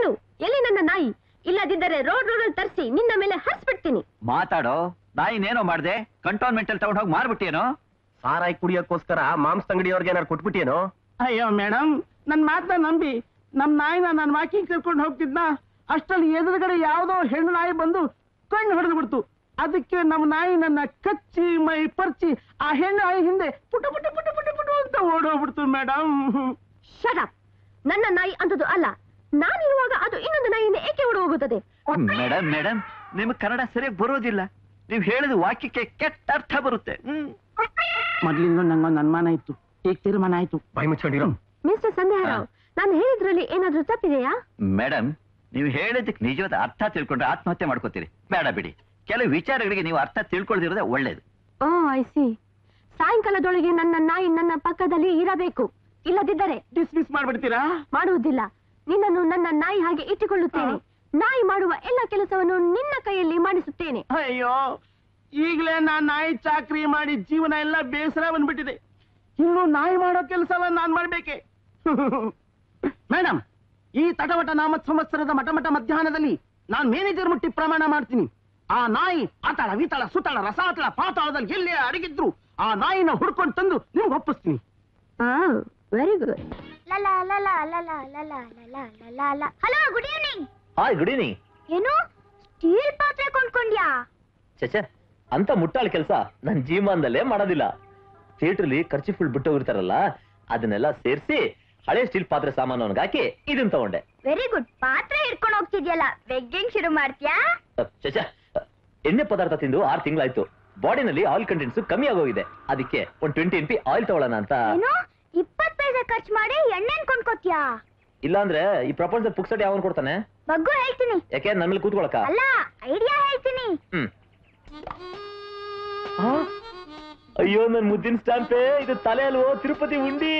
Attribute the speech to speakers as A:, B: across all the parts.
A: ಹೇಳು, ಎಲ್ಲಿ ನನ್ನ ನಾಯಿ? ಇಲ್ಲದಿದ್ದರೆ ರೋಡ್ ರೋಡಲ್ಲಿ ತರಿಸಿ ನಿನ್ನ ಮೇಲೆ ಹರಿಸ್ಬಿಡ್ತೀನಿ.
B: ಮಾತಾಡೋ. ನಾಯಿನೇನೋ ಮಾಡ್ದೆ? ಕಂಟೋನ್ಮೆಂಟ್ ಅಲ್ಲಿ ತಗೊಂಡ್ ಹೋಗಿ ಮಾರ್ಬಿಟ್ಟೇನೋ?
C: ಸಾರಾಯಿ ಕುಡಿಯೋಕ್ಕೋಸ್ಕರ ಮಾಂಸ ಅಂಗಡಿಯವ್ರಿಗೆ ಏನಾರು ಕೊಟ್ಬಿಟ್ಟೇನೋ?
D: ಅಯ್ಯೋ ಮೇಡಮ್, ನನ್ ಮಾತನ್ನ ನಂಬಿ ನಮ್ ನಾಯಿನ ನಾನು ವಾಕಿಂಗ್ ಕರ್ಕೊಂಡು ಹೋಗ್ತಿದ್ನ. ಅಷ್ಟರಲ್ಲಿ ಎದುರುಗಡೆ ಯಾವ್ದೋ ಹೆಣ್ಣು ನಾಯಿ ಬಂದು ಕಣ್ಣು ಹೊಡೆದು ಬಿಡ್ತು. ಅದಕ್ಕೆ ನಮ್ಮ ನಾಯಿ ನನ್ನ ಕಚ್ಚಿ ಮೈ ಪರ್ಚಿ ಆ ಹೆಣ್ಣು ನಾಯಿ ಹಿಂದೆ ಪುಟ ಪುಟ ಪುಟ ಪುಟ ಪುಟ ಅಂತ ಓಡೋಗ್ಬಿಡ್ತು ಮೇಡಮ್.
A: Shut up. ನನ್ನ ನಾಯಿ ಅಂತದ್ದು ಅಲ್ಲ. ನಾನಿರುವಾಗ ಅದು ಇನ್ನೊಂದು ನಾಯಿಯಿಂದ ಏಕೆ ಓಡಿ ಹೋಗುತ್ತದೆ?
B: ಮೇಡಮ್ ಮೇಡಮ್, ನಿಮ್ಗೆ ಕನ್ನಡ ಸರಿಯಾಗಿ ಬರೋದಿಲ್ಲ. ನೀವ್ ಹೇಳಿದ ವಾಕ್ಯಕ್ಕೆ ಕೆಟ್ಟ ಅರ್ಥ ಬರುತ್ತೆ.
D: ಮೊದ್ಲಿಂದ ನಂಗೊಂದು ಅನುಮಾನ ಇತ್ತು, ಈಗ ತೀರ್ಮಾನ ಆಯ್ತು.
C: ಬಾಯಿ ಮುಚ್ಕೊಂಡಿರೋ.
A: ಮಿಸ್ಟರ್ ಸಂಧ್ಯಾರಾವ್, ನಾನು ಹೇಳಿದ್ರಲ್ಲಿ ಏನಾದ್ರೂ ತಪ್ಪಿದೆಯಾ?
B: ಮೇಡಮ್, ನೀವು ಹೇಳಿದಕ್ಕೆ ನಿಜವಾದ ಅರ್ಥ ತಿಳ್ಕೊಂಡ್ರೆ ಆತ್ಮಹತ್ಯೆ ಮಾಡ್ಕೋತೀರಿ. ಬೇಡ ಬಿಡಿ, ಕೆಲವು ವಿಚಾರಗಳಿಗೆ ನೀವು ಅರ್ಥ ತಿಳ್ಕೊಳ್ದಿರೋದೇ ಒಳ್ಳೇದು.
A: ಓ ಐ ಸಿ. ಸಾಯಂಕಾಲದೊಳಗೆ ನನ್ನ ನಾಯಿ ನನ್ನ ಪಕ್ಕದಲ್ಲಿ ಇರಬೇಕು. ಇಲ್ಲದಿದ್ದರೆ
D: ಡಿಸ್ಮಿಸ್ ಮಾಡ್ಬಿಡ್ತೀರಾ?
A: ಮಾಡುವುದಿಲ್ಲ. ನಿನ್ನನ್ನು ನನ್ನ ನಾಯಿ ಹಾಗೆ ಇಟ್ಟುಕೊಳ್ಳುತ್ತೇನೆ. ನಾಯಿ ಮಾಡುವ ಎಲ್ಲ ಕೆಲಸವನ್ನು ನಿನ್ನ ಕೈಯಲ್ಲಿ ಮಾಡಿಸುತ್ತೇನೆ.
D: ಅಯ್ಯೋ, ಈಗಲೇ ನಾನ್ ನಾಯಿ ಚಾಕ್ರಿ ಮಾಡಿ ಜೀವನ ಎಲ್ಲ ಬೇಸರ ಬಂದ್ಬಿಟ್ಟಿದೆ. ಇನ್ನು ನಾಯಿ ಮಾಡೋ ಕೆಲಸ ನಾನ್ ಮಾಡ್ಬೇಕೆ? ಮೇಡಮ್, ಈ ತಟವಟ ನಾಮತ್ ಸಂವತ್ಸರದ ಮಠಮಠ ಮಧ್ಯಾಹ್ನದಲ್ಲಿ ನಾನ್ ಮ್ಯಾನೇಜರ್ ಮುಟ್ಟಿ ಪ್ರಮಾಣ ಮಾಡ್ತೀನಿ. ಆ ನಾಯಿ ಅತಳ ವಿತಳ ಸುತಳ ರಸಾತಳ ಪಾತಾಳದಲ್ಲಿ ಎಲ್ಲೇ ಅಡಗಿದ್ರು ಆ ನಾಯಿನ ಹುಡ್ಕೊಂಡು ತಂದು ನಿಮ್ಗೆ ಒಪ್ಪಿಸ್ತೀನಿ.
A: Very good.
E: Hello, good evening.
B: Hi, good evening.
E: ಏನು ಸ್ಟೀಲ್ ಪಾತ್ರೆ ಕೊಂಡ್ಕೊಂಡ್ಯಾ?
B: ಚಚೆ, ಅಂತ ಮುಟ್ಟಾಳ ಕೆಲಸ ನನ್ ಜೀವನದಲ್ಲೇ ಮಾಡೋದಿಲ್ಲ. ಥಿಯೇಟರ್ಲಿ ಖರ್ಚು ಫುಲ್ ಬಿಟ್ಟೋಗಿರ್ತಾರಲ್ಲ, ಅದನ್ನೆಲ್ಲ ಸೇರಿಸಿ ಹಳೆ ಸ್ಟೀಲ್ ಪಾತ್ರೆ ಸಾಮಾನು ಹಾಕಿ ಇದನ್ನ ತಗೊಂಡೆ.
E: Very good. ಪಾತ್ರೆ ಹಿಡ್ಕೊಂಡು ಹೋಗ್ತಿದ್ಯಲ್ಲ, ಬೆಗ್ಗಿಂಗ್ ಶುರು ಮಾಡ್ತೀಯಾ?
B: ಚಚೆ, ಎಣ್ಣೆ ಪದಾರ್ಥ ತಿಂದು 6 ತಿಂಗಳಾಯ್ತು. ಬಾಡಿನಲ್ಲಿ ಆಯಿಲ್ ಕಂಟೆಂಟ್ಸ್ ಕಮ್ಮಿ ಆಗೋಗಿದೆ. ಅದಕ್ಕೆ ಒಂದು 20 NP ಆಯಿಲ್ ತಗೊಳ್ಳೋಣ ಅಂತ.
E: ಏನು 20 ಪೈಸೆ ಖರ್ಚು ಮಾಡಿ ಎಣ್ಣೆನ್ ಕೊಂಡ್ಕೋತ್ಯಾ?
B: ಇಲ್ಲಾಂದ್ರೆ ಈ ಪ್ರಪಂಚದ ಪುಕ್ಸಟ್ ಯಾವನ್ ಕೊಡ್ತಾನೆ?
E: ಬಗ್ಗು ಹೇಳ್ತೀನಿ.
B: ಯಾಕೆ ನನ್ ಮೇಲೆ ಕೂತ್ಕೊಳಕ?
E: ಅಲ್ಲ, ಐಡಿಯಾ ಹೇಳ್ತೀನಿ.
B: ಅಯ್ಯೋ, ನನ್ ಮುದ್ದಿನ ಸ್ಟಾಂಪೇ ಇದು. ತಲೆ ಅಲ್ವೋ ತಿರುಪತಿ ಉಂಡಿ.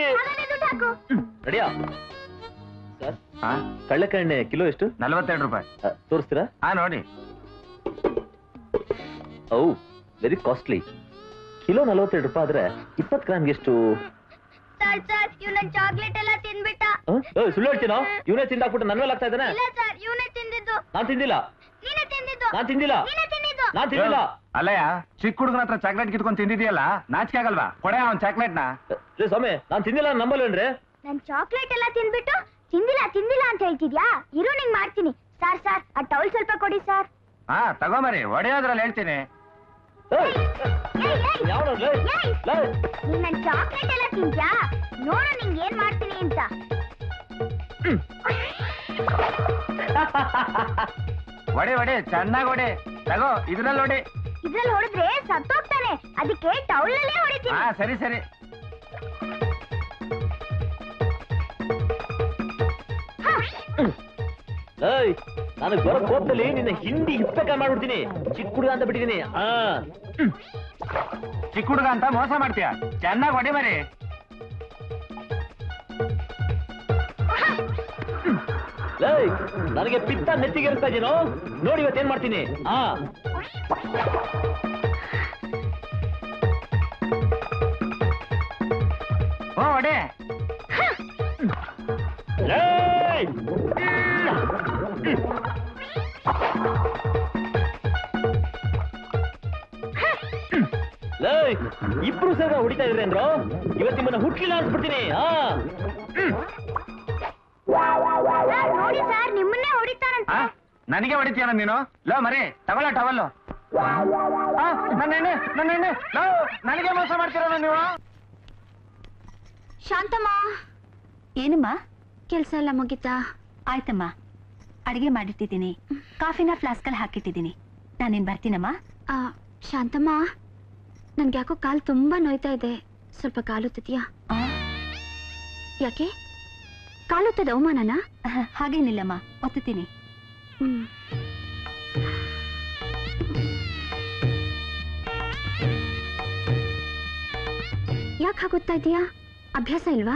B: ರೆಡಿಯಾ ಸರ್? ಕಳ್ಳಕಣ್ಣೆ ಕಿಲೋ ಎಷ್ಟು?
C: 42 ರೂಪಾಯಿ.
B: ತೋರಿಸ್ತೀರಾ?
C: ನೋಡಿ.
B: ಓ, ವೆರಿ ಕಾಸ್ಟ್ಲಿ. ಕಿಲೋ 42 ರೂಪಾಯಿ ಆದ್ರೆ 20 ಗ್ರಾಮ್ಗೆ ಎಷ್ಟು?
E: ಸರ್, ಇವ್ನ ಚಾಕ್ಲೇಟ್ ಎಲ್ಲ ತಿಂದ್ಬಿಟ್ಟ.
B: ಸುಳ್ಳು ಹೇಳ್ತೀನೋ? ಇವನೇ ತಿಂದಾಕ್ಬಿಟ್ಟು ನನ್ ಮೇಲೆ ಆಗ್ತಾ ಇದ್ದಾನೆ.
E: ಇಲ್ಲ ಸರ್, ಇವನೇ ತಿಂದಿದ್ದು.
B: ನಾನ್ ತಿಂದಿಲ್ಲ.
E: ನೀನೇ ತಿಂದಿದ್ದು.
B: ನಾನ್ ತಿಂದಿಲ್ಲ.
E: ನೀನೇ ತಿಂದಿದ್ದು.
B: ನಾನ್ ತಿಂದಿಲ್ಲ.
C: ಅಲ್ಲಯ್ಯ, ಚಿಕ್ಕ ಹುಡುಗನ ಹತ್ರ ಚಾಕ್ಲೇಟ್ ಕಿತ್ಕೊಂಡು ತಿಂದಿದ್ಯಲ್ಲ, ನಾಚಿಕೆ ಆಗಲ್ವಾ? ಕೊಡೆ ಅವನ್ ಚಾಕ್ಲೇಟ್ ನ.
B: ಸ್ವಾಮಿ, ನಾನ್ ತಿಂದಿಲ್ಲ ನಂಬಲ್ವೇನ್ರಿ?
E: ನನ್ ಚಾಕ್ಲೇಟ್ ಎಲ್ಲ ತಿಂದ್ಬಿಟ್ಟು ತಿಂದಿಲ್ಲ ಅಂತ ಹೇಳ್ತಿದ್ಯಾ? ಇರು, ನಿಂಗ್ ಮಾಡ್ತೀನಿ. ಸರ್, ಆ ಟೌಲ್ ಸ್ವಲ್ಪ ಕೊಡಿ ಸರ್.
C: ತಗೊಂಬರಿ, ಒಡೆಯೋದ್ರಲ್ಲಿ ಹೇಳ್ತೀನಿ.
E: ನೀನ್ ನನ್ ಚಾಕ್ಲೇಟ್ ಎಲ್ಲ ತಿಂತ್ಯಾ? ನೋಡು ನಿಂಗ್ ಏನ್ ಮಾಡ್ತೀನಿ ಅಂತ.
C: ಒಡೆ ಚೆನ್ನಾಗಿ ಒಡೆ. ತಗೋ, ಇದ್ರಲ್ಲಿ ಹೊಡಿ.
E: ಇದ್ರಲ್ಲಿ ಹೊಡೆದ್ರೆ ಸತ್ತೋಗ್ತಾನೆ, ಅದಕ್ಕೆ ಟೌಲ್ ಅಲ್ಲೇ ಹೊಡಿತೀನಿ.
C: ಸರಿ ಸರಿ.
B: ನಾನು ಬರೋ ಕೋಪದಲ್ಲಿ ನಿನ್ನ ಹಿಂದಿ ಇಪ್ಪಕ ಮಾಡ್ಬಿಡ್ತೀನಿ. ಚಿಕ್ಕ ಹುಡುಗ ಅಂತ ಬಿಟ್ಟಿದ್ದೀನಿ.
C: ಚಿಕ್ಕ ಹುಡುಗ ಅಂತ ಮೋಸ ಮಾಡ್ತೀಯ? ಚೆನ್ನಾಗಿ ಹೊಡಿ ಮರಿ.
B: ನನಗೆ ಪಿತ್ತ ನೆತ್ತಿಗೆ ಇರ್ತಾ ಇದೀನೋ ನೋಡಿ, ಇವತ್ತೇನ್ ಮಾಡ್ತೀನಿ.
C: ಒಡೆ.
B: ಇಬ್ರು ಸೇರ ಹೊಡಿತಾ ಇದ್ರಿ ಅಂದ್ರು. ಇವತ್ತು ನಿಮ್ಮನ್ನ ಹುಟ್ಲಿಲ್ಲ ಅನ್ಸ್ಬಿಡ್ತೀನಿ.
E: ನೋಡಿ ಸರ್, ನಿಮ್ಮನ್ನೇ ಹೊಡಿತಾರಂತ.
C: ನನಗೆ ಹೊಡಿತೀಯ ನೀನು? ಲೋ ಮರಿ, ತಗೊಳ್ಳ ಟವಲ್ಲು. ನನ್ನ ಎಣ್ಣೆ ಲೋ, ನನಗೆ ಮೋಸ ಮಾಡ್ತೀರ ನೀವು?
E: ಶಾಂತಮ್ಮ.
F: ಏನಮ್ಮ?
E: ಕೆಲ್ಸ ಎಲ್ಲ ಮುಗಿತಾ?
F: ಆಯ್ತಮ್ಮ, ಅಡಿಗೆ ಮಾಡಿಟ್ಟಿದ್ದೀನಿ. ಕಾಫಿನ ಫ್ಲಾಸ್ಕಲ್ಲಿ ಹಾಕಿಟ್ಟಿದ್ದೀನಿ. ನಾನೇನ್ ಬರ್ತೀನಮ್ಮ.
E: ಶಾಂತಮ್ಮ, ನನ್ಗೆ ಯಾಕೋ ಕಾಲು ತುಂಬಾ ನೋಯ್ತಾ ಇದೆ. ಸ್ವಲ್ಪ ಕಾಲುತ್ತಿದ್ಯಾ? ಯಾಕೆ? ಕಾಲುತ್ತದೆ ಅವಮಾನನಾ?
F: ಹಾಗೇನಿಲ್ಲಮ್ಮ, ಒತ್ತುತ್ತೀನಿ.
E: ಯಾಕೆ ಹಾಗುತ್ತಾ ಇದೀಯಾ? ಅಭ್ಯಾಸ ಇಲ್ವಾ?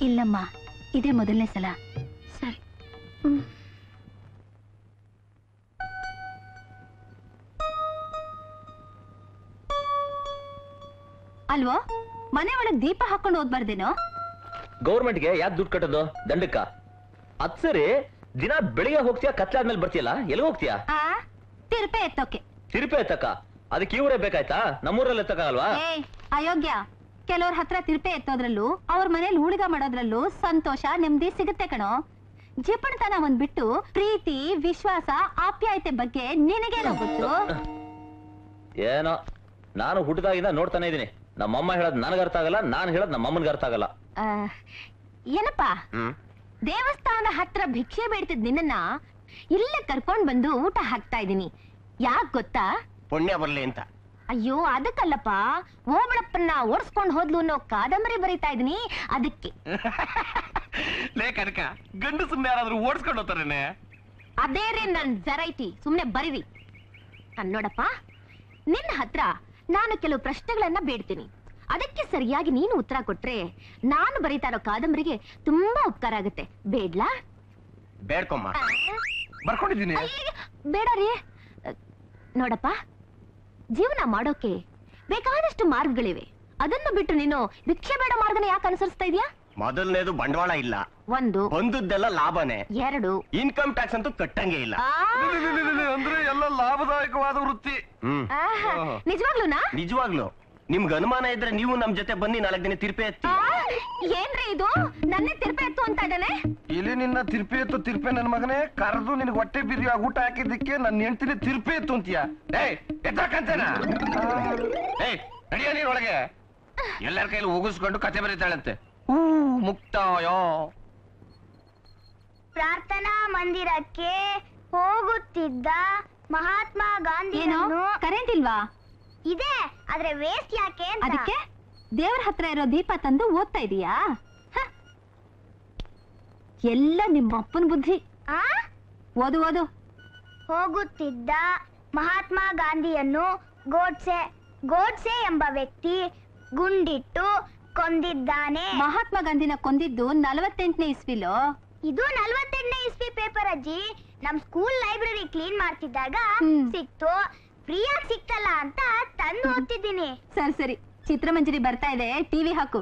F: ಇಲ್ಲಮ್ಮ, ಇದೇ ಮೊದಲನೇ ಸಲ.
E: ಸರಿ.
F: ಅಲ್ವೋ, ಮನೆ ಒಳಗ್ ದೀಪ ಹಾಕೊಂಡು ಓದ್ಬಾರ್ದೇನೋ?
B: ಗೌರ್ಮೆಂಟ್ಗೆ ಯಾಕೆ ದುಡ್ಡು ಕಟ್ಟೋದು? ದಂಡಕ್ಕ. ಅದ್ ಸರಿ, ದಿನ ಬೆಳಿಗ್ಗೆ ಹೋಗ್ತೀಯಾ, ಕತ್ಲಾದ್ಮೇಲೆ ಬರ್ತೀಯಲ್ಲ, ಎಲ್ಲಿ ಹೋಗ್ತೀಯಾ?
F: ತಿರುಪೆ ಎತ್ತೋಕೆ.
B: ತಿರುಪೆ ಎತ್ತಕ್ಕ? ಅದಕ್ಕೆ ಈ ಊರೇ ಬೇಕಾಯ್ತಾ? ನಮ್ಮೂರಲ್ಲಿ ಎತ್ತಕ್ಕಾಗಲ್ವಾ?
F: ಅಯೋಗ್ಯ, ಕೆಲವ್ರ ಹತ್ರ ತಿರುಪೆ ಎತ್ತೋದ್ರಲ್ಲೂ ಅವ್ರ ಮನೇಲಿ ಊಳಿಗ ಮಾಡೋದ್ರಲ್ಲೂ ಸಂತೋಷ ನೆಮ್ಮದಿ ಸಿಗುತ್ತೆ ಕಣೋ. ಜಿಪಣತನ ಒಂದ್ ಬಿಟ್ಟು ಪ್ರೀತಿ, ವಿಶ್ವಾಸ, ಆಪ್ಯಾಯತೆ ಬಗ್ಗೆ ನಿನಗೇನೋ ಗೊತ್ತು?
B: ಏನೋ, ನಾನು ಹುಟ್ಟಿದಾಗಿಂದ ನೋಡ್ತಾನೆ ಇದೀನಿ. ನಮ್ಮಮ್ಮ ಹೇಳೋದ್ ನನಗೆ ಅರ್ಥ ಆಗಲ್ಲ, ನಾನು ಹೇಳೋದ್ ನಮ್ಮಮ್ಮನ್ಗೆ ಅರ್ಥ ಆಗಲ್ಲ.
F: ಏನಪ್ಪಾ, ದೇವಸ್ಥಾನ ಹತ್ರ ಭಿಕ್ಷೆ ಬೇಡ್ತಿದ್ ನಿನ್ನ ಇಲ್ಲೇ ಕರ್ಕೊಂಡ್ ಬಂದು ಊಟ ಹಾಕ್ತಾ ಇದೀನಿ. ಯಾಕ್ ಗೊತ್ತಾ?
C: ಪುಣ್ಯ ಬರ್ಲಿ ಅಂತ.
F: ಅಯ್ಯೋ ಅದಕ್ಕಲ್ಲಪ್ಪ, ಓಬಳಪ್ಪನ್ನ ಓಡಿಸ್ಕೊಂಡ್ ಹೋದ್ಲು ಅನ್ನೋ ಕಾದಂಬರಿ ಬರೀತಾ ಇದೀನಿ, ಅದಕ್ಕೆ.
C: ಲೇ ಕನಕ, ಗಂಡು ಸುಮ್ನೆ ಯಾರಾದ್ರೂ ಓಡಿಸ್ಕೊಂಡು ಹೋಗ್ತಾರೇನೆ?
F: ಅದೇ ರೀ ನನ್ ಜರೈಟಿ, ಸುಮ್ನೆ ಬರೀರಿ. ನೋಡಪ್ಪ, ನಿನ್ನ ಹತ್ರ ನಾನು ಕೆಲವು ಪ್ರಶ್ನೆಗಳನ್ನ ಬೇಡ್ತೀನಿ. ಅದಕ್ಕೆ ಸರಿಯಾಗಿ ನೀನು ಉತ್ತರ ಕೊಟ್ರೆ ನಾನು ಬರೀತಾ ಇರೋ ಕಾದಂಬರಿಗೆ ತುಂಬಾ ಉಪಕಾರ ಆಗುತ್ತೆ. ಬೇಡ್ಲಾ?
C: ಬೇಡ್ಕೊಮ್ಮ, ಬರ್ಕೊಂಡಿದ್ದೀನಿ.
F: ಬೇಡ ರೀ. ನೋಡಪ್ಪ, ಜೀವನ ಮಾಡೋಕೆ ಬೇಕಾದಷ್ಟು ಮಾರ್ಗಗಳಿವೆ. ಅದನ್ನು ಬಿಟ್ಟು ನೀನು ಭಿಕ್ಷೆ ಬೇಡ ಮಾರ್ಗನ ಯಾಕೆ ಅನುಸರಿಸ್ತಾ ಇದೀಯಾ?
C: ಮೊದಲನೇದು ಬಂಡವಾಳ ಇಲ್ಲ,
F: ಒಂದು
C: ಬಂದದ್ದೆಲ್ಲ ಲಾಭನೇ.
F: ಎರಡು,
C: ಇನ್ಕಮ್ ಟ್ಯಾಕ್ಸ್ ಅಂತೂ ಕಟ್ಟಂಗೆ ಇಲ್ಲ.
D: ಅಂದ್ರೆ ಎಲ್ಲ ಲಾಭದಾಯಕವಾದ ವೃತ್ತಿ.
F: ನಿಜವಾಗ್ಲೂನಾ?
C: ನಿಜವಾಗ್ಲು ನಿಮ್ಗೆ ಅನುಮಾನ ಇದ್ರೆ ನೀವು ನಮ್ ಜೊತೆ ಬನ್ನಿ, 4 ದಿನ ತಿರುಪೆ ಎತ್ತಿ.
F: ಏನ್ರಿ ಇದು? ನನ್ನೇ ತಿರುಪೆ ಎತ್ತು ಅಂತ ಇದ್ದಾನೆ.
D: ಇಲ್ಲಿ ನಿನ್ನ ತಿರುಪೆ ಎತ್ತು ತಿರುಪೆ ನನ್ನ ಮಗನೇ, ಕರೆದು ನಿನ್ಗೆ ಹೊಟ್ಟೆ ಬಿರಿಯ ಊಟ ಹಾಕಿದ್ದಕ್ಕೆ ನನ್ನ ಹೆಂಡ್ತಿನ ತಿರುಪೆ ಎತ್ತು ಅಂತೀಯ?
C: ಎತ್ತಕ್ಕಂತೇನ? ನಡಿಯ ನೀನ್ ಒಳಗೆ. ಎಲ್ಲರ ಕೈಲಿ ಉಗಿಸ್ಕೊಂಡು ಕತೆ ಬರೀತಾಳಂತೆ. ಮುಕ್ತಾಯ.
E: ಪ್ರಾರ್ಥನಾ ಮಂದಿರಕ್ಕೆ ಹೋಗುತ್ತಿದ್ದ ಮಹಾತ್ಮ ಗಾಂಧಿಯನ್ನು.
F: ಕರೆಂಟ್ ಇಲ್ವಾ?
E: ಇದೆ, ಆದ್ರೆ ವೇಸ್ಟ್ ಯಾಕೆ ಅಂತ.
F: ಅದಕ್ಕೆ ದೇವ್ರ ಹತ್ರ ಇರೋ ದೀಪ ತಂದು ಓದ್ತಾ ಇದೀಯಾ? ಎಲ್ಲ ನಿಮ್ಮ ಅಪ್ಪನ ಬುದ್ಧಿ. ಓದು ಓದು.
E: ಹೋಗುತ್ತಿದ್ದ ಮಹಾತ್ಮ ಗಾಂಧಿಯನ್ನು ಗೋಡ್ಸೆ ಎಂಬ ವ್ಯಕ್ತಿ ಗುಂಡಿಟ್ಟು ಕೊಂದಿದ್ದಾನೆ.
F: ಮಹಾತ್ಮ ಗಾಂಧಿನ ಕೊಂದಿದ್ದು 48ನೇ ಇಸ್ವಿಲೋ?
E: ಇದು 48ನೇ ಇಸ್ವಿ ಪೇಪರ್ ಅಜ್ಜಿ. ನಮ್ ಸ್ಕೂಲ್ ಲೈಬ್ರರಿ ಕ್ಲೀನ್ ಮಾಡ್ತಿದ್ದಾಗ ಸಿಕ್ತು. ಫ್ರೀಯಾಗಿ ಸಿಕ್ತಲ್ಲ ಅಂತ ತಂದು ಓದ್ತಿದ್ದೀನಿ.
F: ಸರಿ ಸರಿ, ಚಿತ್ರಮಂಜರಿ ಬರ್ತಾ ಇದೆ, ಟಿವಿ ಹಾಕು.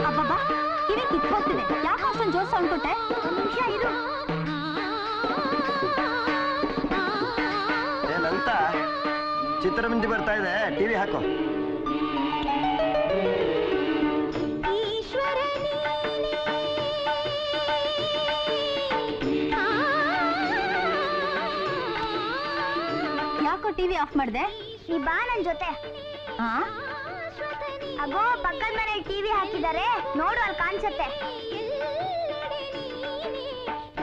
F: ಅಬ್ಬಬ್ಬಾ, ಕಿವಿ ಕಿತ್ತು ಹೋಗ್ತಿದೆ. ಯಾಕೆ ಅಷ್ಟೊಂದು ಜೋರ್ ಸೌಂಡ್ ಕೊಟ್ಟೆ?
E: ನಿಮಿಷ ಇರು.
C: ಏನಂತ ಚಿತ್ರಮಂಜರಿ ಬರ್ತಾ ಇದೆ, ಟಿವಿ ಹಾಕೋ.
F: ಯಾಕೋ ಟಿವಿ ಆಫ್ ಮಾಡ್ದೆ?
E: ನೀ ಬಾ ನನ್ ಜೊತೆ. ಅಗೋ ಪಕ್ಕದ ಮನೆ ಟಿವಿ ಹಾಕಿದ್ದಾರೆ ನೋಡು, ಅಲ್ಲಿ ಕಾಣಿಸುತ್ತೆ.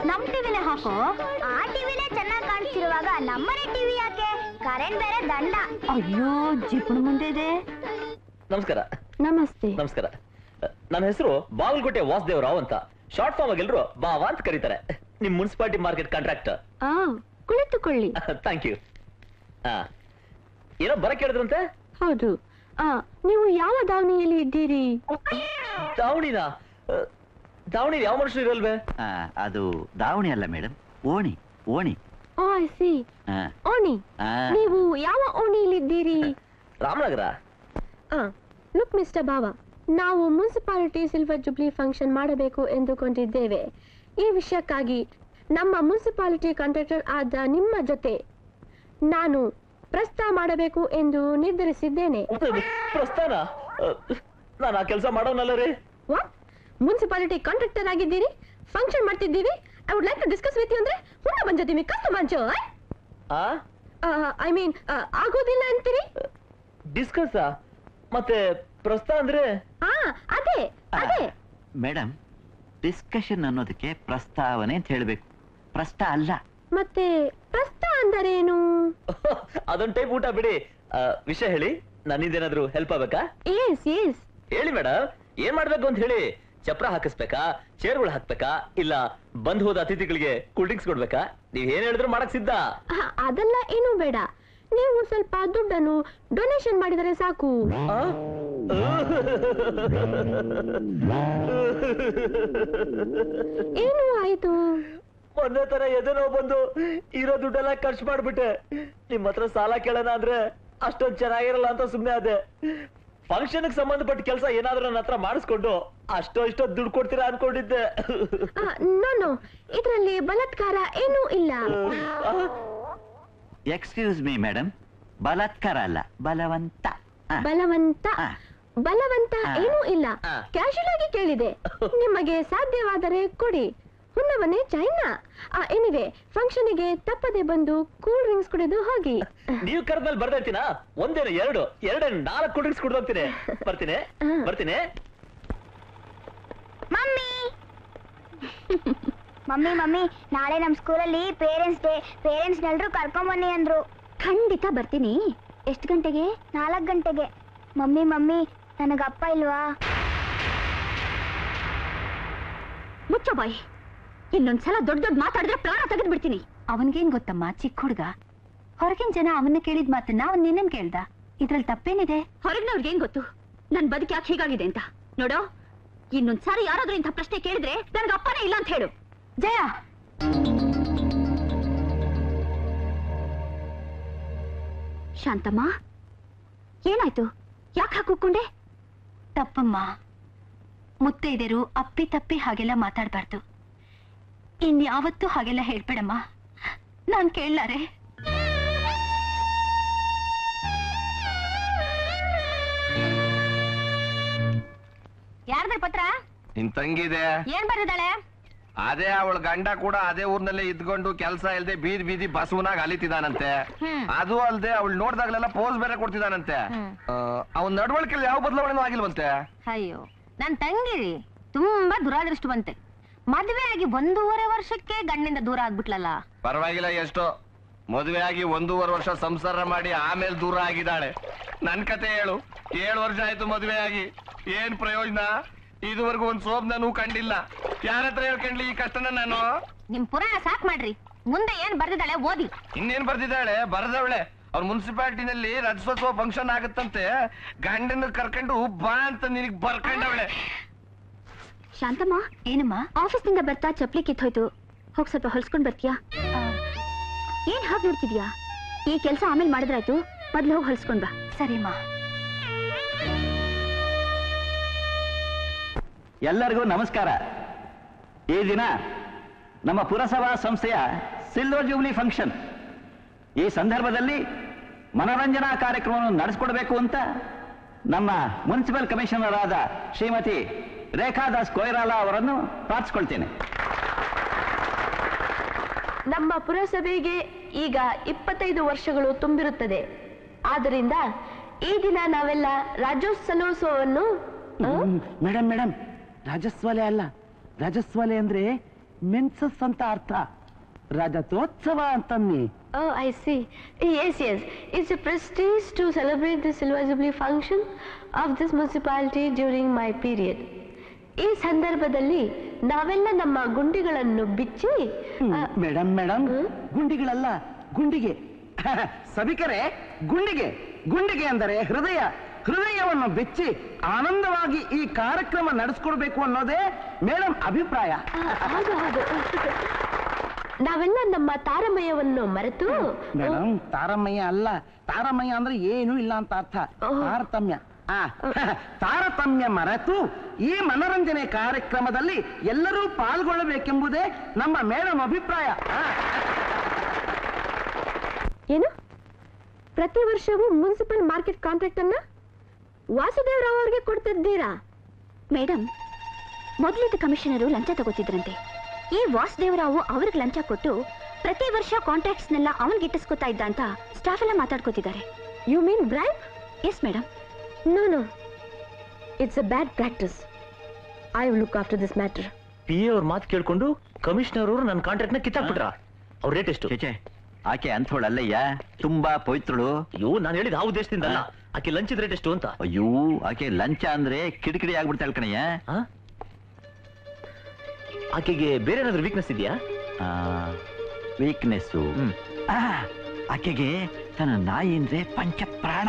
F: ನಮ್ ಟಿವಿನೇ ಹಾಕೋ.
E: ಆ ಟಿವಿನೇ ಚೆನ್ನಾಗಿ ಕಾಣಿಸ್ತಿರುವಾಗ ನಮ್ಮನೆ ಟಿವಿ ಯಾಕೆ? ಕರೆಂಟ್ ಬೇರೆ ದಂಡ.
F: ಅಯ್ಯೋ, ಜಿಪುಣ ಮುಂದೆ ಇದೆ.
B: ನಮಸ್ಕಾರ.
A: ನಮಸ್ತೆ.
B: ನಮಸ್ಕಾರ. ನನ್ನ ಹೆಸರು ಬಾಗಲಕೋಟೆ ವಾಸುದೇವರಾವ್ ಅಂತ. ಶಾರ್ಟ್ ಫಾರ್ಮ್ ಆಗಿ ಎಲ್ರು ಬಾವಾ ಅಂತ ಕರೀತಾರೆ. ನಿಮ್ ಮುನ್ಸಿಪಾಲಿಟಿ ಮಾರ್ಕೆಟ್ ಕಾಂಟ್ರಾಕ್ಟರ್.
A: ಕುಳಿತುಕೊಳ್ಳಿ.
B: Thank you. ಏನೋ ಬರಕ್ ಹೇಳಿದ್ರಂತೆ?
A: ಹೌದು. ನೀವು ಯಾವ ದಾವಣಿಯಲ್ಲಿ ಇದ್ದೀರಿ?
B: ದಾವಣಿನ? ದಾವಣಿ ಯಾವ ಮನುಷ್ಯರು ಇರಲ್ವೇ?
G: ಅದು ದಾವಣಿ ಅಲ್ಲ ಮೇಡಮ್, ಓಣಿ. ಓಣಿ.
A: ಓ ಐ ಸಿ. ಓಣಿ. ನೀವು ಯಾವ ಓಣಿಯಲ್ಲಿದ್ದೀರಿ?
B: ರಾಮನಗರ.
A: ಲುಕ್ ಮಿಸ್ಟರ್ ಬಾವಾ, ನಾವು ಮುನ್ಸಿಪಾಲಿಟಿ ಸಿಲ್ವರ್ ಜುಬ್ಲಿ ಫಂಕ್ಷನ್ ಮಾಡಬೇಕು ಎಂದುಕೊಂಡಿದ್ದೇವೆ. ಈ ವಿಷಯಕ್ಕಾಗಿ ನಮ್ಮ ಮುನ್ಸಿಪಾಲಿಟಿ ಕಾಂಟ್ರಾಕ್ಟರ್ ಆದ ನಿಮ್ಮ ಜೊತೆ ನಾನು ಪ್ರಸ್ತಾವ ಮಾಡಬೇಕು ಎಂದು ನಿರ್ಧರಿಸಿದ್ದೇನೆ.
B: ಪ್ರಸ್ಥಾನ? ನಾನು ಆ ಕೆಲಸ ಮಾಡೋನಲ್ಲ ರೀ.
A: ವಾಟ್? ಮುನ್ಸಿಪಾಲಿಟಿ ಕಾಂಟ್ರಾಕ್ಟರ್ ಆಗಿದ್ದೀರಿ, ಫಂಕ್ಷನ್ ಮಾಡ್ತಿದ್ದೀವಿ. I would like to discuss with you ಅಂದ್ರೆ ಹುಣ್ಣ ಬಂಜತೀವಿ ಕಷ್ಟ ಮಂಚು. ಐ ಮೀನ್ ಆಗೋದಿಲ್ಲ ಅಂತೀರಿ?
B: ಡಿಸ್ಕಸ್ ಮತ್ತೆ ಪ್ರಸ್ಥಾನ ಅಂದ್ರೆ?
A: ಅದೇ ಅದೇ
G: ಮೇಡಮ್, ಡಿಸ್ಕಷನ್ ಅನ್ನೋದಕ್ಕೆ ಪ್ರಸ್ತಾವನೆ ಅಂತ ಹೇಳ್ಬೇಕು, ಪ್ರಸ್ತ ಅಲ್ಲ.
A: ಮತ್ತೆ ಪ್ರಸ್ತ ಅಂದರೇನು?
B: ಅದೊಂದು ಟೈಪ್ ಊಟ ಬಿಡಿ. ವಿಷಯ ಹೇಳಿ, ನನ್ನಿಂದೇನಾದ್ರೂ ಹೆಲ್ಪ್ ಆಗ್ಬೇಕಾ?
A: Yes yes.
B: ಹೇಳಿ ಮೇಡಮ್, ಏನ್ ಮಾಡ್ಬೇಕು ಅಂತ ಹೇಳಿ. ಚಪ್ರ ಹಾಕಿಸ್ಬೇಕಾ, ಚೇರ್ಗಳು ಹಾಕ್ಬೇಕಾ, ಇಲ್ಲ ಬಂದ್ ಹೋದ ಅತಿಥಿಗಳಿಗೆ ಕೂಲ್ ಡ್ರಿಂಕ್ಸ್ ಕೊಡ್ಬೇಕಾ? ನೀವ್ ಏನ್ ಹೇಳಿದ್ರು ಮಾಡಕ್ ಸಿದ್ಧ.
A: ಅದೆಲ್ಲ ಏನೂ ಬೇಡ, ನೀವು ಸ್ವಲ್ಪ ದುಡ್ಡನ್ನು ಡೊನೇಷನ್ ಮಾಡಿದರೆ ಸಾಕು. ಏನು ಆಯ್ತು?
B: ಮೊನ್ನೆ ತರ ಎದೆ ನೋವು ಬಂದು ಇರೋ ದುಡ್ಡೆಲ್ಲ ಖರ್ಚು ಮಾಡ್ಬಿಟ್ಟೆ. ನಿಮ್ ಹತ್ರ ಸಾಲ ಕೇಳೋಣ ಅಂದ್ರೆ ಅಷ್ಟೊಂದು ಚೆನ್ನಾಗಿರಲ್ಲ ಅಂತ ಸುಮ್ನೆ ಅದೇ. ಫಂಕ್ಷನ್ ಸಂಬಂಧಪಟ್ಟ ಕೆಲಸ ಏನಾದ್ರೂ ನನ್ನ ಹತ್ರ ಮಾಡಿಸ್ಕೊಂಡು ಇಷ್ಟೋ ದುಡ್ಡು ಕೊಡ್ತೀರಾ ಅನ್ಕೊಂಡಿದ್ದೆ.
A: ನೋ ಇದರಲ್ಲಿ ಬಲಾತ್ಕಾರ ಏನೂ ಇಲ್ಲ.
G: ಎಕ್ಸ್ಕ್ಯೂಸ್ ಮೀ ಮೇಡಮ್, ಬಲಾತ್ಕಾರ ಅಲ್ಲ, ಬಲವಂತ.
A: ಬಲವಂತ ಏನೂ ಇಲ್ಲ. ಕ್ಯಾಶುಯಲ್ ಆಗಿ ಕೇಳಿದೆ. ನಿಮಗೆ ಸಾಧ್ಯವಾದರೆ ಕೊಡಿ. ಹುನ್ನವನೇ ಚೈನಾ. ಎನಿವೆ ಫಂಕ್ಷನ್ಗೆ ತಪ್ಪದೆ ಬಂದು ಕೂಲ್ ಡ್ರಿಂಕ್ಸ್ ಕುಡಿದು ಹೋಗಿ.
B: ನೀವು ಕರೆದ್ಮೇಲೆ ಬರ್ದೈತಿನಾ? ಒಂದೇನು ಎರಡು 4 ಕೂಲ್ ಡ್ರಿಂಕ್ಸ್ ಕುಡಿದು ಹೋಗ್ತೀನಿ. ಬರ್ತೀನಿ.
E: ಮಮ್ಮಿ ನಾಳೆ ನಮ್ ಸ್ಕೂಲಲ್ಲಿ ಪೇರೆಂಟ್ಸ್ ಡೇ. ಪೇರೆಂಟ್ಸ್ನೆಲ್ಲರೂ ಕರ್ಕೊಂಬನ್ನಿ ಅಂದ್ರು. ಖಂಡಿತ ಬರ್ತೀನಿ. ಎಷ್ಟು ಗಂಟೆಗೆ? 4 ಗಂಟೆಗೆ. ಮಮ್ಮಿ ನನಗಪ್ಪ ಇಲ್ವಾ?
F: ಮುಚ್ಚ ಬಾಯಿ. ಇನ್ನೊಂದ್ಸಲ ದೊಡ್ಡ ಮಾತಾಡಿದ್ರೆ ಪ್ರಾಣ ತೆಗೆದು ಬಿಡ್ತೀನಿ. ಅವನ್ಗೇನ್ ಗೊತ್ತಮ್ಮ, ಚಿಕ್ಕ ಹುಡುಗ. ಹೊರಗಿನ ಜನ ಅವನ್ನ ಕೇಳಿದ ಮಾತನ್ನ ಅವನ್ ನಿನ್ನನ್ ಕೇಳ್ದ. ಇದ್ರಲ್ಲಿ ತಪ್ಪೇನಿದೆ? ಹೊರಗಿನವ್ರಿಗೇನ್ ಗೊತ್ತು ನನ್ ಬದುಕಿ ಯಾಕೆ ಹೀಗಾಗಿದೆ ಅಂತ? ನೋಡೋ, ಇನ್ನೊಂದ್ಸಾರಿ ಯಾರಾದ್ರೂ ಇಂಥ ಪ್ರಶ್ನೆ ಕೇಳಿದ್ರೆ ನನ್ಗೆ ಅಪ್ಪನೇ ಇಲ್ಲ ಅಂತ ಹೇಳು. ಜಯ, ಶಾಂತಮ್ಮ, ಏನಾಯ್ತು? ಯಾಕೆ ಹಾಕೊಂಡೆ? ತಪ್ಪಮ್ಮ, ಮುತ್ತೈದೆರು ಅಪ್ಪಿ ತಪ್ಪಿ ಹಾಗೆಲ್ಲ ಮಾತಾಡ್ಬಾರ್ದು. ಇನ್ಯಾವತ್ತೂ ಹಾಗೆಲ್ಲ ಹೇಳ್ಬೇಡಮ್ಮ, ನಾನ್ ಕೇಳಲಾರೆ. ಯಾರ್ದ್ರ ಪತ್ರ?
C: ನಿನ್ ತಂಗಿದೆ.
F: ಏನ್ ಬರ್ದಿದ್ದಾಳೆ?
C: ಅದೇ ಅವಳ ಗಂಡ ಕೂಡ ಅದೇ ಊರ್ನಲ್ಲೇ ಇದ್ಕೊಂಡು ಕೆಲಸ ಇಲ್ದೆ ಬೀದಿ ಬಸವನಾಗ ಅಲಿತಿದಾನಂತೆ. ಅದು ಅಲ್ದೆ ಅವಳು ನೋಡ್ದಾಗ್ಲೆಲ್ಲ ಪೋಸ್ ಬೇರೆ ಕೊಡ್ತಿದಾನಂತೆ. ಅವನ್ ನಡವಳಿಕೆಯಲ್ಲಿ ಯಾವ ಬದಲಾವಣೆನೂ ಆಗಿಲ್ವಂತೆ.
F: ಅಯ್ಯೋ, ನನ್ ತಂಗಿ ತುಂಬಾ ದುರಾದೃಷ್ಟವಂತೆ. ಮದುವೆ ಆಗಿ 1.5 ವರ್ಷಕ್ಕೆ ಗಂಡಿಂದ ದೂರ ಆಗ್ಬಿಟ್ಲಲ್ಲ.
C: ಪರವಾಗಿಲ್ಲ, ಎಷ್ಟೋ ಮದುವೆ ಆಗಿ 1.5 ವರ್ಷ ಸಂಸಾರ ಮಾಡಿ ಆಮೇಲೆ ದೂರ ಆಗಿದ್ದಾಳೆ. ನನ್ ಕತೆ ಹೇಳು. 7 ವರ್ಷ ಆಯ್ತು ಮದುವೆ ಆಗಿ. ಏನ್ ಪ್ರಯೋಜನ? ಇದುವರೆಗೂ ಒಂದ್ ಸೋಬ್ನೂ ಕಂಡಿಲ್ಲ. ಯಾರತ್ರ ಹೇಳ್ಕೊಂಡ್ಲಿ ಈ ಕಷ್ಟನ ನಾನು?
F: ನಿಮ್ ಪುರಾಣ ಸಾಕ್ ಮಾಡ್ರಿ. ಮುಂದೆ ಏನ್ ಬರ್ದಿದ್ದಾಳೆ ಓದಿ.
C: ಇನ್ನೇನ್ ಬರ್ದಿದ್ದಾಳೆ? ಬರದವಳೆ ಅವ್ರ ಮುನ್ಸಿಪಾಲಿಟಿನಲ್ಲಿ ರಜಸೋತ್ಸವ ಫಂಕ್ಷನ್ ಆಗತ್ತಂತೆ. ಗಂಡನ ಕರ್ಕೊಂಡು ಬಾ ಅಂತ ನಿನಗ್ ಬರ್ಕೊಂಡವಳೆ.
F: ಶಾಂತಮ್ಮ, ಏನಮ್ಮ? ಆಫೀಸ್ನಿಂದ ಬರ್ತಾ ಚಪ್ಲಿ ಕಿತ್ತೋಯ್ತು. ಹೋಗ್ ಸ್ವಲ್ಪ ಹೊಲ್ಸ್ಕೊಂಡ್ ಬರ್ತೀಯಾ? ಏನ್ ಹಾಗೆ ನೋಡ್ತಿದ್ಯಾ? ಈ ಕೆಲ್ಸ ಆಮೇಲೆ ಮಾಡಿದ್ರಾಯ್ತು, ಮೊದ್ಲು ಹೋಗಿ ಹೊಲ್ಸ್ಕೊಂಡ್ ಬಾ. ಸರಿಮ್ಮ.
G: ಎಲ್ಲರಿಗೂ ನಮಸ್ಕಾರ. ಈ ದಿನ ನಮ್ಮ ಪುರಸಭಾ ಸಂಸ್ಥೆಯ ಸಿಲ್ವರ್ ಜೂಬ್ಲಿ ಫಂಕ್ಷನ್. ಈ ಸಂದರ್ಭದಲ್ಲಿ ಮನರಂಜನಾ ಕಾರ್ಯಕ್ರಮವನ್ನು ನಡೆಸಿಕೊಡ್ಬೇಕು ಅಂತ ನಮ್ಮ ಮುನ್ಸಿಪಲ್ ಕಮಿಷನರ್ ಆದ ಶ್ರೀಮತಿ ರೇಖಾದಾಸ್ ಕೊಯ್ರಾಲ ಅವರನ್ನು ಪ್ರಾರ್ಥಿಸ್ಕೊಳ್ತೇನೆ.
A: ನಮ್ಮ ಪುರಸಭೆಗೆ ಈಗ 25 ವರ್ಷಗಳು ತುಂಬಿರುತ್ತದೆ. ಆದ್ದರಿಂದ ಈ ದಿನ ನಾವೆಲ್ಲ ರಾಜ್ಯೋತ್ಸವವನ್ನು
D: ಮೇಡಮ್ ರಾಜಸ್ವಲೆ ಅಲ್ಲ, ರಾಜಸ್ವಲೆ ಅಂದ್ರೆ ಮೆನ್ಸಸ್ ಅಂತ ಅರ್ಥ. ರಾಜತೋತ್ಸವ ಅಂತನ್ನಿ.
A: Oh, I see. Yes. It's a prestige to celebrate the Silver Jubilee function of this municipality during my period. ಈ ಸಂದರ್ಭದಲ್ಲಿ ನಾವೆಲ್ಲ ನಮ್ಮ ಗುಂಡಿಗಳನ್ನು ಬಿಚ್ಚಿ
D: ಮೇಡಮ್ ಗುಂಡಿಗಳಲ್ಲ, ಗುಂಡಿಗೆ. ಸಭಿಕರೇ, ಗುಂಡಿಗೆ ಅಂದರೆ ಹೃದಯವನ್ನು ಬೆಚ್ಚಿ ಆನಂದವಾಗಿ ಈ ಕಾರ್ಯಕ್ರಮ ನಡೆಸ್ಕೊಡ್ಬೇಕು ಅನ್ನೋದೇ ಮೇಡಮ್ ಅಭಿಪ್ರಾಯ.
A: ಹೌದು. ನಾವೆಲ್ಲ ನಮ್ಮ ತಾರಮಯವನ್ನು ಮರೆತು.
D: ಮೇಡಮ್, ತಾರಮಯ್ಯ ಅಲ್ಲ, ತಾರಮಯ್ಯ ಅಂದ್ರೆ ಏನು ಇಲ್ಲ ಅಂತ ಅರ್ಥ. ತಾರತಮ್ಯ ಮರೆತು ಈ ಮನರಂಜನೆ ಕಾರ್ಯಕ್ರಮದಲ್ಲಿ ಎಲ್ಲರೂ ಪಾಲ್ಗೊಳ್ಳಬೇಕೆಂಬುದೇ ನಮ್ಮ ಮೇಡಮ್ ಅಭಿಪ್ರಾಯ.
A: ಏನು? ಪ್ರತಿ ವರ್ಷವೂ ಮುನ್ಸಿಪಲ್ ಮಾರ್ಕೆಟ್ ಕಾಂಟ್ರಾಕ್ಟ್ ಅನ್ನ ವಾಸುದೇವರಾವ್ ಅವರಿಗೆ ಕೊಡ್ತಿದ್ದೀರಾ?
F: ಮೇಡಮ್, ಮೊದಲಿದ್ದ ಕಮಿಷನರು ಲಂಚ ತಗೋತಿದ್ರಂತೆ. ಈ ವಾಸುದೇವರಾವ್ ಅವ್ರಿಗೆ ಲಂಚ ಕೊಟ್ಟು ಪ್ರತಿ ವರ್ಷ ಕಾಂಟ್ರಾಕ್ಟ್ಸ್ನೆಲ್ಲ ಅವನ್ಗೆ ಇಟ್ಟಿಸ್ಕೊತಾ ಇದ್ದ ಅಂತ ಸ್ಟಾಫ್ ಎಲ್ಲ ಮಾತಾಡ್ಕೋತಿದ್ದಾರೆ.
A: You mean bribe?
F: Yes madam.
A: No. It's a bad practice. I will look after this matter.
B: PA ಅವ್ರ ಮಾತು ಕೇಳ್ಕೊಂಡು ಕಮಿಷನರ್ ಅವರು ನನ್ನ ಕಾಂಟ್ರಾಕ್ಟ್ ನ ಕಿತ್ತಾಕ್ಬಿಟ್ರ. ಅವ್ರ ರೇಟ್ ಎಷ್ಟು?
G: ಆಕೆ ಅಂಥೋಳಲ್ಲಯ್ಯ, ತುಂಬಾ ಪವಿತ್ರಳು.
B: ಅಯ್ಯೋ, ನಾನು ಹೇಳಿದ ಆ ಉದ್ದೇಶದಿಂದ ಅಲ್ಲ. ಆಕೆ ಲಂಚದ ರೇಟ್ ಎಷ್ಟು ಅಂತ.
G: ಅಯ್ಯೋ, ಆಕೆ ಲಂಚ ಅಂದ್ರೆ ಕಿಡಿಕಿಡಿ ಆಗ್ಬಿಡ್ತಾಳೆ ಕಣಯ್ಯ.
B: ಆಕೆಗೆ ಬೇರೆ ಏನಾದ್ರೂ ವೀಕ್ನೆಸ್ ಇದೆಯಾ?
G: ವೀಕ್ನೆಸ್ಸು ಆಕೆಗೆ ತನ್ನ ನಾಯಿ ಅಂದ್ರೆ ಪಂಚ ಪ್ರಾಣ.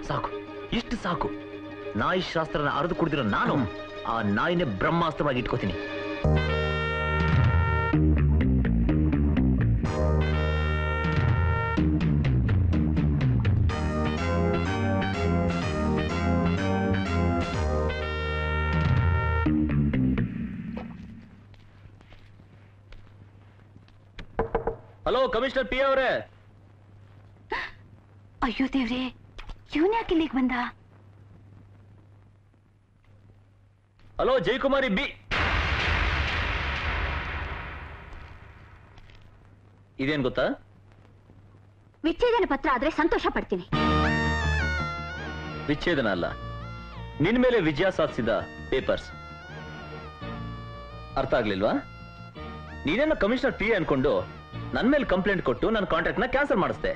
B: ಸಾಕು, ಇಷ್ಟು ಸಾಕು. ನಾಯಿ ಶಾಸ್ತ್ರನ ಅರ್ದು ಕುಡಿದಿರೋ ನಾನು ಆ ನಾಯಿನೇ ಬ್ರಹ್ಮಾಸ್ತ್ರವಾಗಿ ಇಟ್ಕೋತೀನಿ. ಹಲೋ ಕಮಿಷನರ್ ಪಿ ಅವರೇ.
F: ಅಯ್ಯೋ ದೇವ್ರೆ, ಇವನ್ ಯಾಕೆ ಇಲ್ಲಿಗೆ ಬಂದ?
B: Hello Jayakumari B. ಇದೇನ್ ಗೊತ್ತಾ?
F: ವಿಚ್ಛೇದನ ಪತ್ರ ಆದ್ರೆ ಸಂತೋಷ ಪಡ್ತೀನಿ.
B: ವಿಚ್ಛೇದನ ಅಲ್ಲ, ನಿನ್ ಮೇಲೆ ವಿಜಯ ಸಾಧಿಸಿದ ಪೇಪರ್ಸ್. ಅರ್ಥ ಆಗ್ಲಿಲ್ವಾ? ನೀನೇನೋ ಕಮಿಷನರ್ ಪಿ ಅನ್ಕೊಂಡು ನನ್ ಮೇಲೆ ಕಂಪ್ಲೇಂಟ್ ಕೊಟ್ಟು ನನ್ನ ಕಾಂಟ್ರಾಕ್ಟ್ ನ ಕ್ಯಾನ್ಸಲ್ ಮಾಡಿಸ್ದೆ.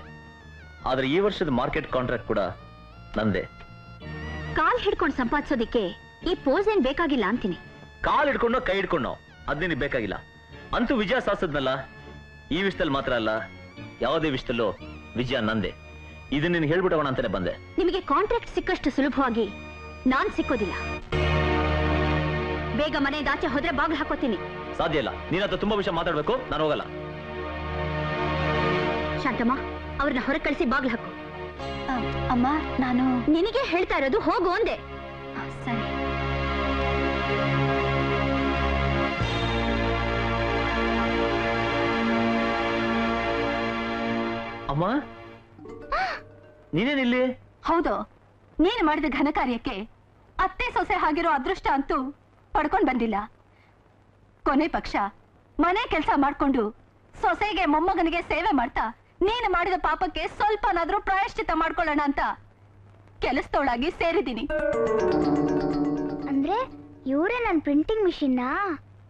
B: ಆದ್ರೆ ಈ ವರ್ಷದ ಮಾರ್ಕೆಟ್ ಕಾಂಟ್ರಾಕ್ಟ್ ಕೂಡ ನಂದೇ.
F: ಕಾಲ್ ಹಿಡ್ಕೊಂಡು ಸಂಪಾದಿಸೋದಿಕ್ಕೆ ಈ ಪೋಸ್ ಏನ್ ಬೇಕಾಗಿಲ್ಲ ಅಂತೀನಿ.
B: ಕಾಲ್ ಹಿಡ್ಕೊಂಡೋ ಕೈ ಹಿಡ್ಕೊಂಡೋ ಅದ್ನೇನ್ ಬೇಕಾಗಿಲ್ಲ. ಅಂತೂ ವಿಜಯ ಸಾಧಿಸದ್ನಲ್ಲ, ಈ ವಿಷಯದಲ್ಲಿ ಮಾತ್ರ ಅಲ್ಲ, ಯಾವುದೇ ವಿಷಯದಲ್ಲೂ ವಿಜಯ ನಂದೆ. ಇದನ್ನ ನೀನು ಹೇಳ್ಬಿಟ್ಟವಣ ಅಂತಾನೆ ಬಂದೆ.
F: ನಿಮಗೆ ಕಾಂಟ್ರಾಕ್ಟ್ ಸಿಕ್ಕಷ್ಟು ಸುಲಭವಾಗಿ ನಾನ್ ಸಿಕ್ಕೋದಿಲ್ಲ. ಬೇಗ ಮನೆಯಿಂದ ಆಚೆ ಹೋದ್ರೆ ಬಾಗ್ಲು ಹಾಕೋತೀನಿ.
B: ಸಾಧ್ಯ ಇಲ್ಲ. ನೀನ್ ಹತ್ರ ತುಂಬಾ ವಿಷಯ ಮಾತಾಡ್ಬೇಕು, ನಾನು ಹೋಗಲ್ಲ.
F: ಶಾಂತಮ್ಮ, ಅವ್ರನ್ನ ಹೊರ ಕಳಿಸಿ ಬಾಗ್ಲು ಹಾಕು. ಅಮ್ಮ, ನಾನು ನಿನಗೆ ಹೇಳ್ತಾ ಇರೋದು ಹೋಗು ಅಂದೆ. ಸರಿ.
B: ಅಮ್ಮ, ನೀನೇನಿಲ್ಲಿ?
F: ಹೌದು, ನೀನು ಮಾಡಿದ ಘನ ಕಾರ್ಯಕ್ಕೆ ಅತ್ತೆ ಸೊಸೆ ಆಗಿರೋ ಅದೃಷ್ಟ ಅಂತೂ ಪಡ್ಕೊಂಡ್ ಬಂದಿಲ್ಲ. ಕೊನೆ ಪಕ್ಷ ಮನೆ ಕೆಲಸ ಮಾಡ್ಕೊಂಡು ಸೊಸೆಗೆ ಮೊಮ್ಮಗನಿಗೆ ಸೇವೆ ಮಾಡ್ತಾ ನೀನು ಮಾಡಿದ ಪಾಪಕ್ಕೆ ಸ್ವಲ್ಪನಾದ್ರೂ ಪ್ರಾಯಶ್ಚಿತ್ತ ಮಾಡ್ಕೊಳ್ಳೋಣ ಅಂತ ಕೆಲಸದೊಳಾಗಿ ಸೇರಿದ್ದೀನಿ.
E: ಅಂದ್ರೆ ಇವರೇ ನನ್ ಪ್ರಿಂಟಿಂಗ್ ಮಿಷಿನ್ನ?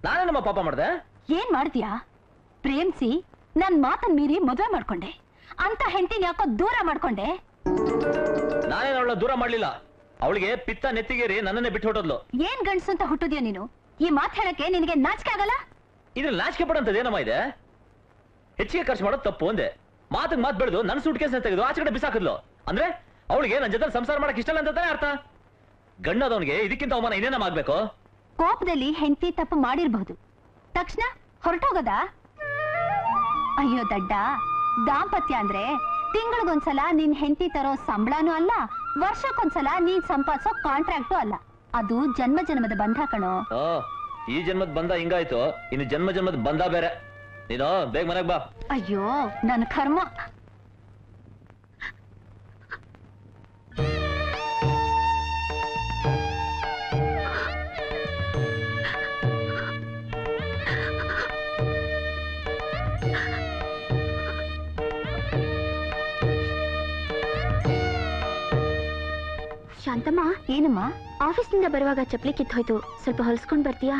B: ನಾನೇ ನಮ್ಮ ಪಾಪ ಮಾಡ್ದೆ.
F: ಏನ್ ಮಾಡ್ತೀಯಾ? ಪ್ರೇಮ್ಸಿ ನನ್ ಮಾತನ್ ಮೀರಿ ಮದುವೆ ಮಾಡ್ಕೊಂಡೆ. ಅಂತ ಹೆಂಡತಿನ ಯಾಕೋ ದೂರ ಮಾಡ್ಕೊಂಡೆ?
B: ನಾನೇನು ಅವಳ ದೂರ ಮಾಡ್ಲಿಲ್ಲ. ಅವಳಿಗೆ ಪಿತ್ತ ನೆತ್ತಿಗೇರಿ ನನ್ನನ್ನೇ ಬಿಟ್ಟು ಹೊಟ್ಟೋದ್ಲು.
F: ಏನ್ ಗಂಡ್ಸು ಅಂತ ಹುಟ್ಟಿದ್ಯಾ ನೀನು? ಈ ಮಾತು ಹೇಳಕ್ಕೆ ನಿನಗೆ ನಾಚಿಕೆ ಆಗಲ್ಲ?
B: ಇದ್ರಲ್ಲಿ ನಾಚಿಕೆ ಪಡೋಂಥದ್ದು ಏನಮ್ಮ ಇದೆ? ಹೆಚ್ಚಿಗೆ ಖರ್ಚು ಮಾಡೋದು ತಪ್ಪು ಒಂದೇ. ಮಾತಿಗೆ ಮಾತು ಬೆಳೆದು ನನ್ನ ಸೂಟ್ ಕೇಸ್ ತೆಗೆದು ಆಚೆ ಕಡೆ ಬಿಸಾಕಿದ್ಲು ಅಂದ್ರೆ ಅವಳಿಗೆ ನನ್ನ ಜೊತೆ ಸಂಸಾರ ಮಾಡಕ್ ಇಷ್ಟ ಇಲ್ಲ ಅಂತ ತಾನೇ ಅರ್ಥ. ಗಂಡದವನಿಗೆ ಇದಕ್ಕಿಂತ ಅವಮಾನ ಇನ್ನೇನಮ್ಮ ಆಗ್ಬೇಕು?
F: ಕೋಪದಲ್ಲಿ ಹೆಂಡತಿ ತಪ್ಪು ಮಾಡಿರ್ಬಹುದು, ತಕ್ಷಣ ಹೊರಟೋಗದ? ಅಯ್ಯೋ ದಡ್ಡ, ದಾಂಪತ್ಯ ಅಂದ್ರೆ ತಿಂಗಳಿಗೊಂದ್ಸಲ ನಿನ್ ಹೆಂಡತಿ ತರೋ ಸಂಬಳನೂ ಅಲ್ಲ, ವರ್ಷಕ್ಕೊಂದ್ಸಲ ನೀನ್ ಸಂಪಾದಿಸೋ ಕಾಂಟ್ರಾಕ್ಟು ಅಲ್ಲ. ಅದು ಜನ್ಮ ಜನ್ಮದ ಬಂಧ ಕಣೋ.
B: ಈ ಜನ್ಮದ ಬಂದ ಹಿಂಗಾಯ್ತು, ಇನ್ನು ಜನ್ಮ ಜನ್ಮದ ಬಂದ ಬೇರೆ. ನೀನು ಬೇಗ ಮನೆಗ್ ಬಾ.
F: ಅಯ್ಯೋ ನನ್ ಕರ್ಮ.
E: ಶಾಂತಮ್ಮ,
F: ಏನಮ್ಮ?
E: ಆಫೀಸ್ನಿಂದ ಬರುವಾಗ ಚಪ್ಲಿ ಕಿತ್ತೋಯ್ತು, ಸ್ವಲ್ಪ ಹೊಲ್ಸ್ಕೊಂಡ್ ಬರ್ತೀಯಾ?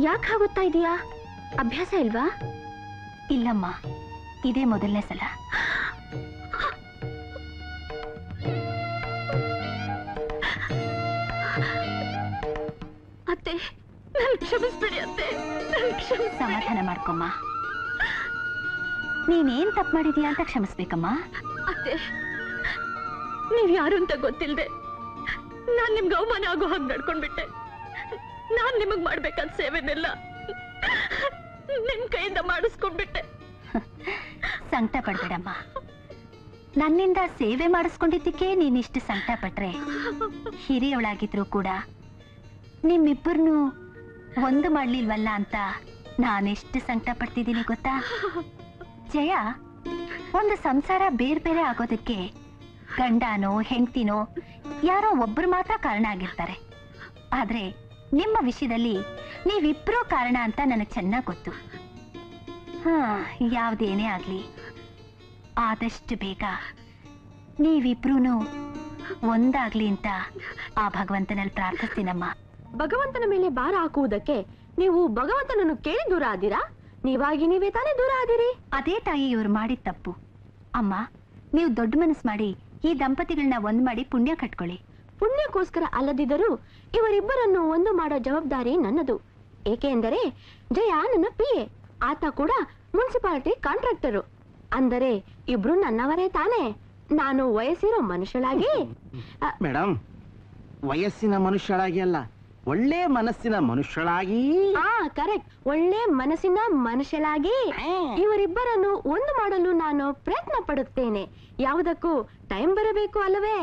E: ಯಾಕೆ ಹಾಗುತ್ತಾ ಇದೀಯಾ? ಅಭ್ಯಾಸ ಇಲ್ವಾ?
F: ಇಲ್ಲಮ್ಮ, ಇದೇ ಮೊದಲನೇ ಸಲ.
A: ಅತ್ತೆ, ನನ್ ಕ್ಷಮಿಸ್ಬಿಡಿ ಅತ್ತೆ.
F: ಸಮಾಧಾನ ಮಾಡ್ಕೊಮ್ಮ. ನೀನೇನ್ ತಪ್ಪು ಮಾಡಿದೀಯ ಅಂತ ಕ್ಷಮಿಸ್ಬೇಕಮ್ಮ.
A: ಅತ್ತೆ, ನೀವ್ ಯಾರು ಅಂತ ಗೊತ್ತಿಲ್ದೆ ನಾನ್ ನಿಮ್ಗೆ ಅವಮಾನ ಆಗೋ ಹಾಗೆ ನಡ್ಕೊಂಡ್ಬಿಟ್ಟೆ. ನಾನ್ ನಿಮಗ್ ಮಾಡ್ಬೇಕಾದ ಸೇವೆನೆಲ್ಲ ನಿನ್ ಕೈಯಿಂದ ಮಾಡಿಸ್ಕೊಂಡ್ಬಿಟ್ಟೆ.
F: ಸಂಕಟ ಪಡ್ಬೇಡಮ್ಮ. ನನ್ನಿಂದ ಸೇವೆ ಮಾಡಿಸ್ಕೊಂಡಿದ್ದಕ್ಕೆ ನೀನಿಷ್ಟು ಸಂಕಟ ಪಟ್ರೆ, ಹಿರಿಯವಳಾಗಿದ್ರು ಕೂಡ ನಿಮ್ಮಿಬ್ಬರನ್ನು ಒಂದು ಮಾಡ್ಲಿಲ್ವಲ್ಲ ಅಂತ ನಾನೆಷ್ಟು ಸಂಕಟ ಪಡ್ತಿದ್ದೀನಿ ಗೊತ್ತಾ? ಜಯ, ಒಂದು ಸಂಸಾರ ಬೇರೆ ಬೇರೆ ಆಗೋದಕ್ಕೆ ಗಂಡನೋ ಹೆಂಡ್ತಿನೋ ಯಾರೋ ಒಬ್ರು ಮಾತ್ರ ಕಾರಣ ಆಗಿರ್ತಾರೆ. ಆದ್ರೆ ನಿಮ್ಮ ವಿಷಯದಲ್ಲಿ ನೀವಿಬ್ರೂ ಕಾರಣ ಅಂತ ನನಗೆ ಚೆನ್ನಾಗಿ ಗೊತ್ತು. ಯಾವ್ದೇನೇ ಆಗ್ಲಿ, ಆದಷ್ಟು ಬೇಗ ನೀವಿಬ್ರೂನು ಒಂದಾಗ್ಲಿ ಅಂತ ಆ ಭಗವಂತನಲ್ಲಿ ಪ್ರಾರ್ಥಿಸ್ತೀನಮ್ಮ.
A: ಭಗವಂತನ ಮೇಲೆ ಭಾರ ಹಾಕುವುದಕ್ಕೆ ನೀವು ಭಗವಂತನನ್ನು ಕೇಳಿ ದೂರ ಆದಿರಾ? ನೀವಾಗಿ ನೀವೇ ತಾನೇ ದೂರ ಆದಿರಿ.
F: ಅದೇ ತಾಯಿ ಇವ್ರು ಮಾಡಿದ ತಪ್ಪು. ಅಮ್ಮ, ನೀವು ದೊಡ್ಡ ಮನಸ್ಸು ಮಾಡಿ ಈ ದಂಪತಿಗಳನ್ನ ಒಂದ್ ಮಾಡಿ ಪುಣ್ಯ ಕಟ್ಕೊಳ್ಳಿ.
A: ಪುಣ್ಯಕ್ಕೋಸ್ಕರ ಅಲ್ಲದಿದ್ದರೂ ಇವರಿಬ್ಬರನ್ನು ಒಂದು ಮಾಡೋ ಜವಾಬ್ದಾರಿ ನನ್ನದು. ಏಕೆ ಎಂದರೆ ಜಯ ನನ್ನ PA, ಆತ ಕೂಡ ಮುನ್ಸಿಪಾಲಿಟಿ ಕಾಂಟ್ರಾಕ್ಟರು. ಅಂದರೆ ಇಬ್ರು ನನ್ನವರೇ ತಾನೇ. ನಾನು ವಯಸ್ಸಿರೋ ಮನುಷ್ಯಳಾಗಿ
D: ಮೇಡಮ್, ವಯಸ್ಸಿನ ಮನುಷ್ಯಳಾಗಿ ಅಲ್ಲ, ಒಳ್ಳೆ ಮನಸ್ಸಿನ ಮನುಷ್ಯಳಾಗಿ.
A: ಕರೆಕ್ಟ್, ಒಳ್ಳೆ ಮನಸ್ಸಿನ ಮನುಷ್ಯಳಾಗಿ ಇವರಿಬ್ಬರನ್ನು ಒಂದು ಮಾಡಲು ನಾನು ಪ್ರಯತ್ನ ಪಡುತ್ತೇನೆ. ಯಾವುದಕ್ಕೂ ಟೈಮ್ ಬರಬೇಕು ಅಲ್ಲವೇ?